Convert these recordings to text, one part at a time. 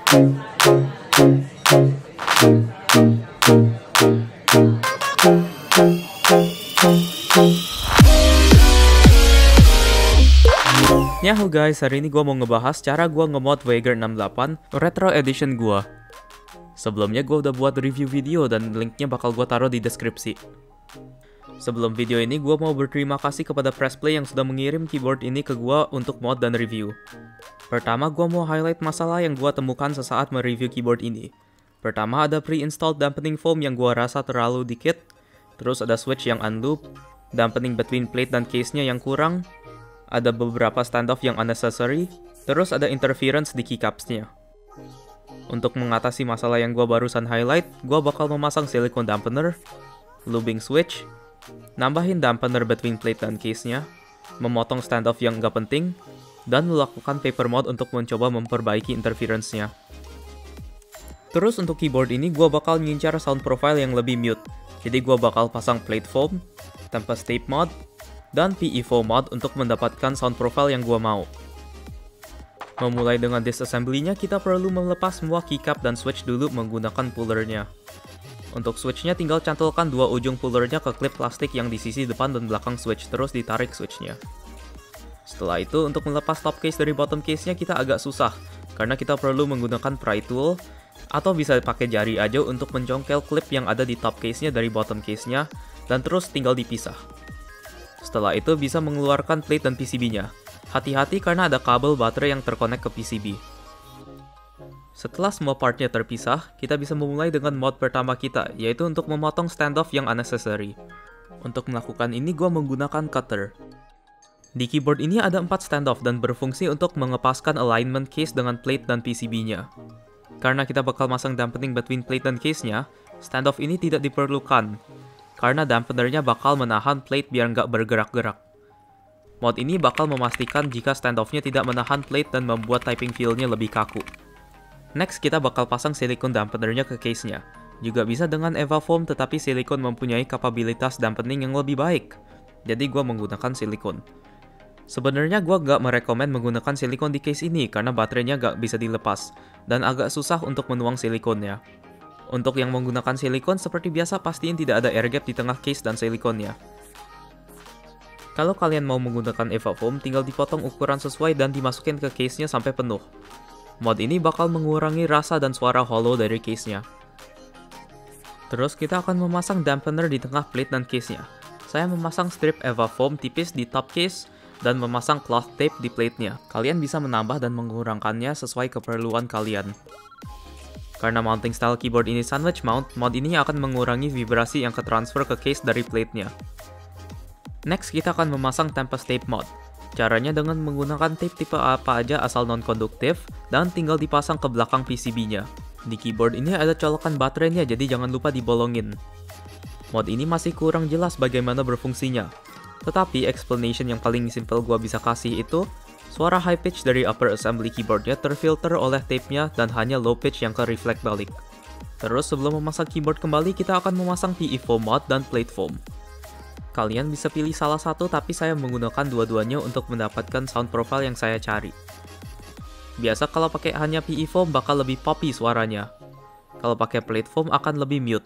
Yahoo guys, hari ini gue mau ngebahas cara gue ngemod Veigar 68 Retro Edition gue. Sebelumnya gue udah buat review video dan linknya bakal gue taruh di deskripsi. Sebelum video ini, gue mau berterima kasih kepada Pressplay yang sudah mengirim keyboard ini ke gue untuk mod dan review. Pertama, gue mau highlight masalah yang gue temukan sesaat mereview keyboard ini. Pertama, ada pre-installed dampening foam yang gue rasa terlalu dikit. Terus ada switch yang unloop, dampening between plate dan case-nya yang kurang, ada beberapa standoff yang unnecessary, terus ada interference di keycaps-nya. Untuk mengatasi masalah yang gue barusan highlight, gue bakal memasang silicone dampener, looping switch, nambahin dampener between plate dan case-nya, memotong standoff yang nggak penting, dan melakukan paper mod untuk mencoba memperbaiki interference-nya. Terus untuk keyboard ini gue bakal ngincar sound profile yang lebih mute, jadi gue bakal pasang plate foam, Tempest tape mod, dan PE foam mod untuk mendapatkan sound profile yang gue mau. Memulai dengan disassembly-nya, kita perlu melepas semua keycap dan switch dulu menggunakan pullernya. Untuk switch-nya tinggal cantolkan dua ujung pullernya ke klip plastik yang di sisi depan dan belakang switch, terus ditarik switch-nya. Setelah itu, untuk melepas top case dari bottom case-nya kita agak susah, karena kita perlu menggunakan pry tool, atau bisa pakai jari aja untuk mencongkel klip yang ada di top case-nya dari bottom case-nya, dan terus tinggal dipisah. Setelah itu bisa mengeluarkan plate dan PCB-nya. Hati-hati karena ada kabel baterai yang terkonek ke PCB. Setelah semua partnya terpisah, kita bisa memulai dengan mod pertama kita, yaitu untuk memotong standoff yang unnecessary. Untuk melakukan ini, gue menggunakan cutter. Di keyboard ini ada 4 standoff dan berfungsi untuk mengepaskan alignment case dengan plate dan PCB-nya. Karena kita bakal masang dampening between plate dan case-nya, standoff ini tidak diperlukan, karena dampenernya bakal menahan plate biar nggak bergerak-gerak. Mod ini bakal memastikan jika standoff-nya tidak menahan plate dan membuat typing feel-nya lebih kaku. Next, kita bakal pasang silikon dampenernya ke case-nya. Juga bisa dengan Eva Foam, tetapi silikon mempunyai kapabilitas dampening yang lebih baik. Jadi gue menggunakan silikon. Sebenarnya gue gak merekomen menggunakan silikon di case ini karena baterainya gak bisa dilepas, dan agak susah untuk menuang silikonnya. Untuk yang menggunakan silikon, seperti biasa pastiin tidak ada air gap di tengah case dan silikonnya. Kalau kalian mau menggunakan Eva Foam, tinggal dipotong ukuran sesuai dan dimasukin ke case-nya sampai penuh. Mod ini bakal mengurangi rasa dan suara hollow dari case-nya. Terus kita akan memasang dampener di tengah plate dan case-nya. Saya memasang strip Eva Foam tipis di top case dan memasang cloth tape di plate-nya. Kalian bisa menambah dan mengurangkannya sesuai keperluan kalian. Karena mounting style keyboard ini sandwich mount, mod ini akan mengurangi vibrasi yang ketransfer ke case dari plate-nya. Next, kita akan memasang Tempest tape mod. Caranya dengan menggunakan tape tipe apa aja asal non-konduktif, dan tinggal dipasang ke belakang PCB-nya. Di keyboard ini ada colokan baterainya, jadi jangan lupa dibolongin. Mod ini masih kurang jelas bagaimana berfungsinya. Tetapi explanation yang paling simple gua bisa kasih itu, suara high pitch dari upper assembly keyboardnya terfilter oleh tape-nya dan hanya low pitch yang ke-reflect balik. Terus sebelum memasang keyboard kembali, kita akan memasang PE foam mod dan plate foam. Kalian bisa pilih salah satu, tapi saya menggunakan dua-duanya untuk mendapatkan sound profile yang saya cari. Biasa kalau pakai hanya PE foam bakal lebih poppy suaranya. Kalau pakai plate foam akan lebih mute.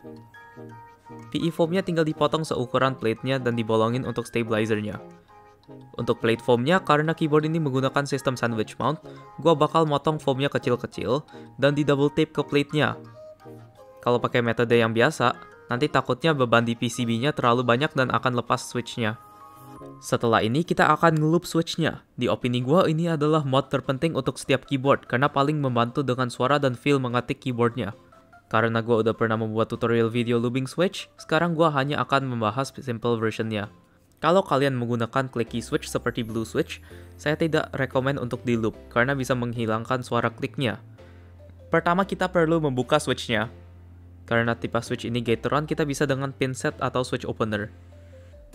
PE foamnya tinggal dipotong seukuran plate-nya dan dibolongin untuk stabilizer-nya. Untuk plate foam-nya, karena keyboard ini menggunakan sistem sandwich mount, gua bakal motong foam-nya kecil-kecil dan di double tape ke plate-nya. Kalau pakai metode yang biasa, nanti takutnya beban di PCB-nya terlalu banyak dan akan lepas switch-nya. Setelah ini, kita akan nge-loop switch-nya. Di opini gua, ini adalah mod terpenting untuk setiap keyboard, karena paling membantu dengan suara dan feel mengetik keyboardnya. Karena gua udah pernah membuat tutorial video looping switch, sekarang gua hanya akan membahas simple version-nya. Kalau kalian menggunakan clicky switch seperti blue switch, saya tidak rekomen untuk di loop karena bisa menghilangkan suara kliknya. Pertama kita perlu membuka switch-nya. Karena tipe switch ini gateron, kita bisa dengan pin set atau switch opener.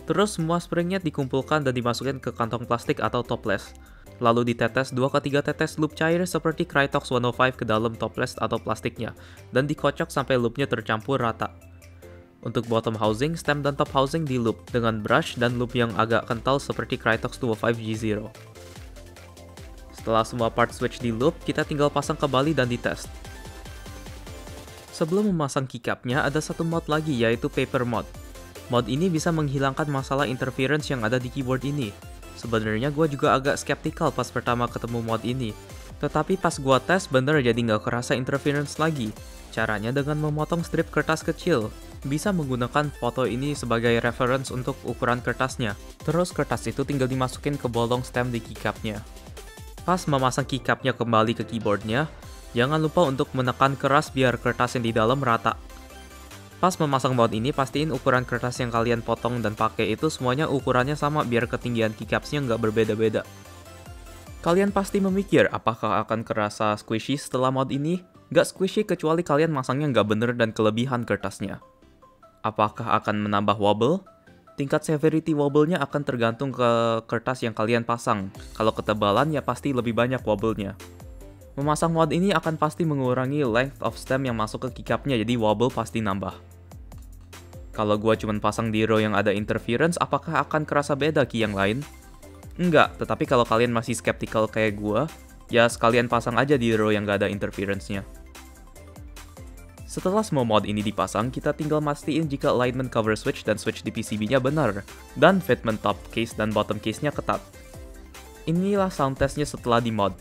Terus semua spring-nya dikumpulkan dan dimasukkan ke kantong plastik atau toples. Lalu ditetes 2-3 tetes loop cair seperti Krytox 105 ke dalam toples atau plastiknya, dan dikocok sampai loopnya tercampur rata. Untuk bottom housing, stem dan top housing di loop dengan brush dan loop yang agak kental seperti Krytox 205 G0. Setelah semua part switch di loop, kita tinggal pasang kembali dan dites. Sebelum memasang keycapnya, ada satu mod lagi yaitu Paper Mod. Mod ini bisa menghilangkan masalah interference yang ada di keyboard ini. Sebenarnya gue juga agak skeptikal pas pertama ketemu mod ini. Tetapi pas gue tes bener jadi nggak kerasa interference lagi. Caranya dengan memotong strip kertas kecil. Bisa menggunakan foto ini sebagai reference untuk ukuran kertasnya. Terus kertas itu tinggal dimasukin ke bolong stem di keycapnya. Pas memasang keycapnya kembali ke keyboardnya, jangan lupa untuk menekan keras biar kertas yang di dalam rata. Pas memasang mod ini, pastiin ukuran kertas yang kalian potong dan pakai itu semuanya ukurannya sama biar ketinggian keycapsnya nggak berbeda-beda. Kalian pasti memikir apakah akan kerasa squishy setelah mod ini? Nggak squishy kecuali kalian masangnya nggak bener dan kelebihan kertasnya. Apakah akan menambah wobble? Tingkat severity wobble-nya akan tergantung ke kertas yang kalian pasang. Kalau ketebalan ya pasti lebih banyak wobble-nya. Memasang mod ini akan pasti mengurangi length of stem yang masuk ke keycapnya, jadi wobble pasti nambah. Kalau gua cuma pasang di row yang ada interference, apakah akan kerasa beda key yang lain? Enggak, tetapi kalau kalian masih skeptical kayak gua, ya sekalian pasang aja di row yang gak ada interference-nya. Setelah semua mod ini dipasang, kita tinggal mastiin jika alignment cover switch dan switch di PCB-nya benar, dan fitment top case dan bottom case-nya ketat. Inilah sound test-nya setelah di mod.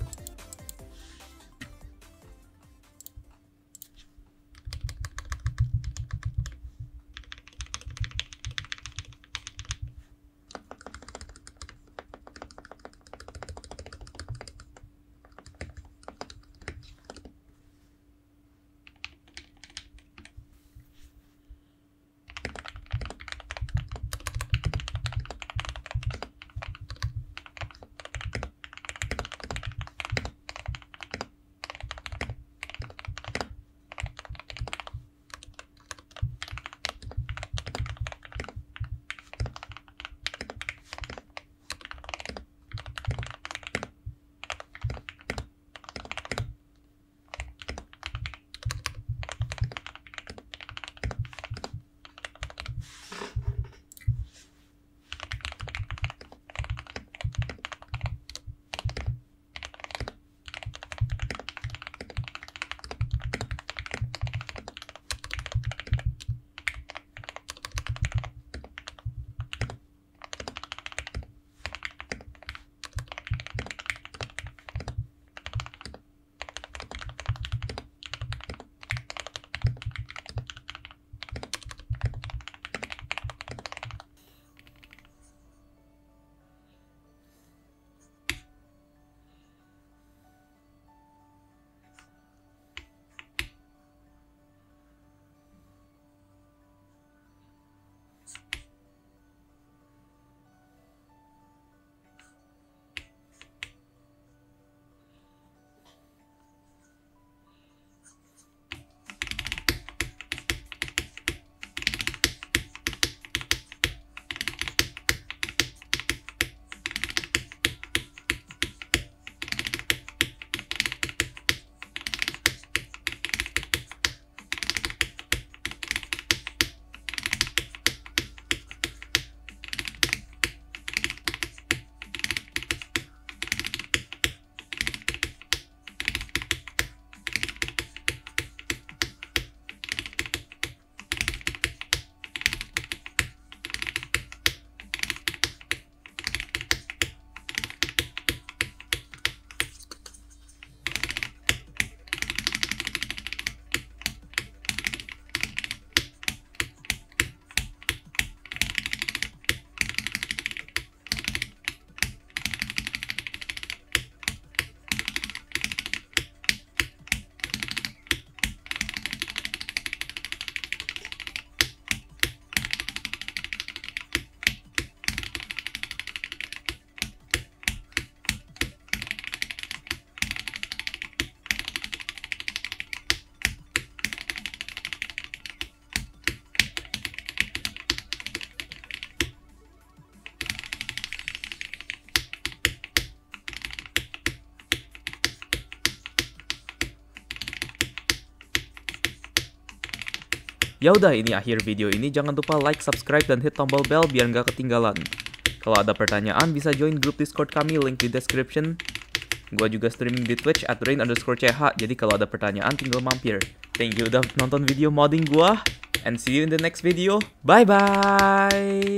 Ya udah, ini akhir video ini. Jangan lupa like, subscribe, dan hit tombol bell biar nggak ketinggalan. Kalau ada pertanyaan, bisa join grup Discord kami, link di description. Gua juga streaming di Twitch @rain_ch. Jadi kalau ada pertanyaan tinggal mampir. Thank you udah nonton video modding gua. And see you in the next video. Bye bye.